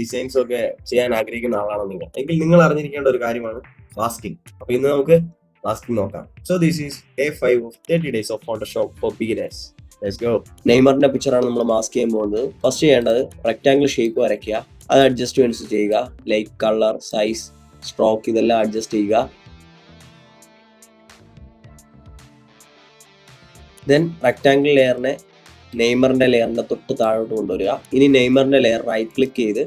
ഡിസൈൻസും ഒക്കെ ചെയ്യാൻ ആഗ്രഹിക്കുന്ന ആളാണ് നിങ്ങൾ അറിഞ്ഞിരിക്കേണ്ട ഒരു കാര്യമാണ് മാസ്കിംഗ്. അപ്പൊ ഇന്ന് നമുക്ക് മാസ്കിംഗ് നോക്കാം. So this is day 5 of 30 days of Photoshop for beginners. Let's go. നെയ്മറിന്റെ പിക്ചറാണ് നമ്മൾ മാസ്ക് ചെയ്യാൻ പോകുന്നത്. ഫസ്റ്റ് ചെയ്യേണ്ടത് റെക്ടാംഗിൾ ഷേപ്പ് വരയ്ക്കുക, അത് അഡ്ജസ്റ്റ്മെന്റ്സ് ചെയ്യുക, ലൈക്ക് കളർ, സൈസ്, സ്ട്രോക്ക് ഇതെല്ലാം അഡ്ജസ്റ്റ് ചെയ്യുക. ദെൻ റെക്ടാംഗിൾ ലെയറിനെ നെയ്മറിന്റെ ലെയറിന്റെ തൊട്ട് താഴോട്ട് കൊണ്ടുവരിക. ഇനി നെയ്മറിന്റെ ലെയർ റൈറ്റ് ക്ലിക്ക് ചെയ്ത്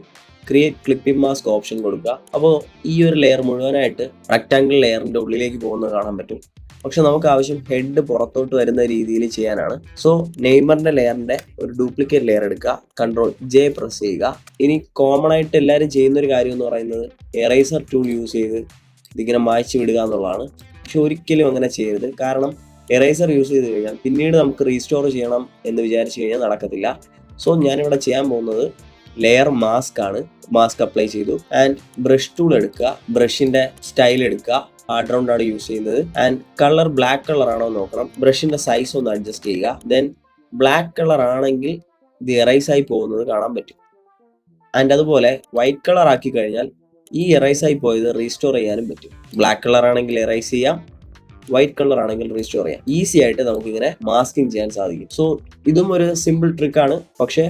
ക്രിയേറ്റ് ക്ലിപ്പിംഗ് മാസ്ക് ഓപ്ഷൻ കൊടുക്കുക. അപ്പോൾ ഈ ഒരു ലെയർ മുഴുവനായിട്ട് റെക്ടാംഗിൾ ലെയറിന്റെ ഉള്ളിലേക്ക് പോകുന്നത് കാണാൻ പറ്റും. പക്ഷെ നമുക്ക് ആവശ്യം ഹെഡ് പുറത്തോട്ട് വരുന്ന രീതിയിൽ ചെയ്യാനാണ്. സോ നെയ്മറിന്റെ ലെയറിന്റെ ഒരു ഡ്യൂപ്ലിക്കേറ്റ് ലെയർ എടുക്കുക, Ctrl+J പ്രസ് ചെയ്യുക. ഇനി കോമൺ ആയിട്ട് എല്ലാവരും ചെയ്യുന്ന ഒരു കാര്യം എന്ന് പറയുന്നത് എറേസർ ടൂൾ യൂസ് ചെയ്ത് ഇതിങ്ങനെ മായ്ച്ചു വിടുക എന്നുള്ളതാണ്. പക്ഷെ ഒരിക്കലും അങ്ങനെ ചെയ്യരുത്. കാരണം എറേസർ യൂസ് ചെയ്ത് കഴിഞ്ഞാൽ പിന്നീട് നമുക്ക് റീസ്റ്റോർ ചെയ്യണം എന്ന് വിചാരിച്ചു കഴിഞ്ഞാൽ നടക്കത്തില്ല. സോ ഞാനിവിടെ ചെയ്യാൻ പോകുന്നത് ലെയർ മാസ്ക് ആണ്. മാസ്ക് അപ്ലൈ ചെയ്തു ആൻഡ് ബ്രഷ് ടൂൾ എടുക്കുക, ബ്രഷിന്റെ സ്റ്റൈൽ എടുക്കുക, ഹാർഡ് റൗണ്ട് ആണ് യൂസ് ചെയ്യുന്നത്. ആൻഡ് കളർ ബ്ലാക്ക് കളർ ആണോ നോക്കണം. ബ്രഷിന്റെ സൈസ് ഒന്ന് അഡ്ജസ്റ്റ് ചെയ്യുക. ദെൻ ബ്ലാക്ക് കളർ ആണെങ്കിൽ ഇത് എറൈസ് ആയി പോകുന്നത് കാണാൻ പറ്റും. ആൻഡ് അതുപോലെ വൈറ്റ് കളർ ആക്കി കഴിഞ്ഞാൽ ഈ എറൈസ് ആയി പോയത് റീസ്റ്റോർ ചെയ്യാനും പറ്റും. ബ്ലാക്ക് കളർ ആണെങ്കിൽ എറൈസ് ചെയ്യാം, വൈറ്റ് കളർ ആണെങ്കിൽ റീസ്റ്റോർ ചെയ്യാം. ഈസി ആയിട്ട് നമുക്കിങ്ങനെ മാസ്കിങ് ചെയ്യാൻ സാധിക്കും. സോ ഇതും ഒരു സിമ്പിൾ ട്രിക്കാണ്, പക്ഷേ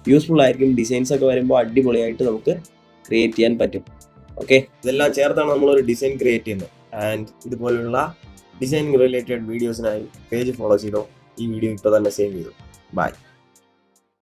യൂസ്ഫുൾ ആയിരിക്കും. ഡിസൈൻസ് ഒക്കെ വരുമ്പോൾ അടിപൊളിയായിട്ട് നമുക്ക് ക്രിയേറ്റ് ചെയ്യാൻ പറ്റും. ഓക്കെ, ഇതെല്ലാം ചേർത്താണ് നമ്മളൊരു ഡിസൈൻ ക്രിയേറ്റ് ചെയ്യുന്നത്. ആൻഡ് ഇതുപോലുള്ള ഡിസൈനിങ് റിലേറ്റഡ് വീഡിയോസിനായി പേജ് ഫോളോ ചെയ്തോ. ഈ വീഡിയോ ഇപ്പോൾ തന്നെ സേവ് ചെയ്തു. ബൈ.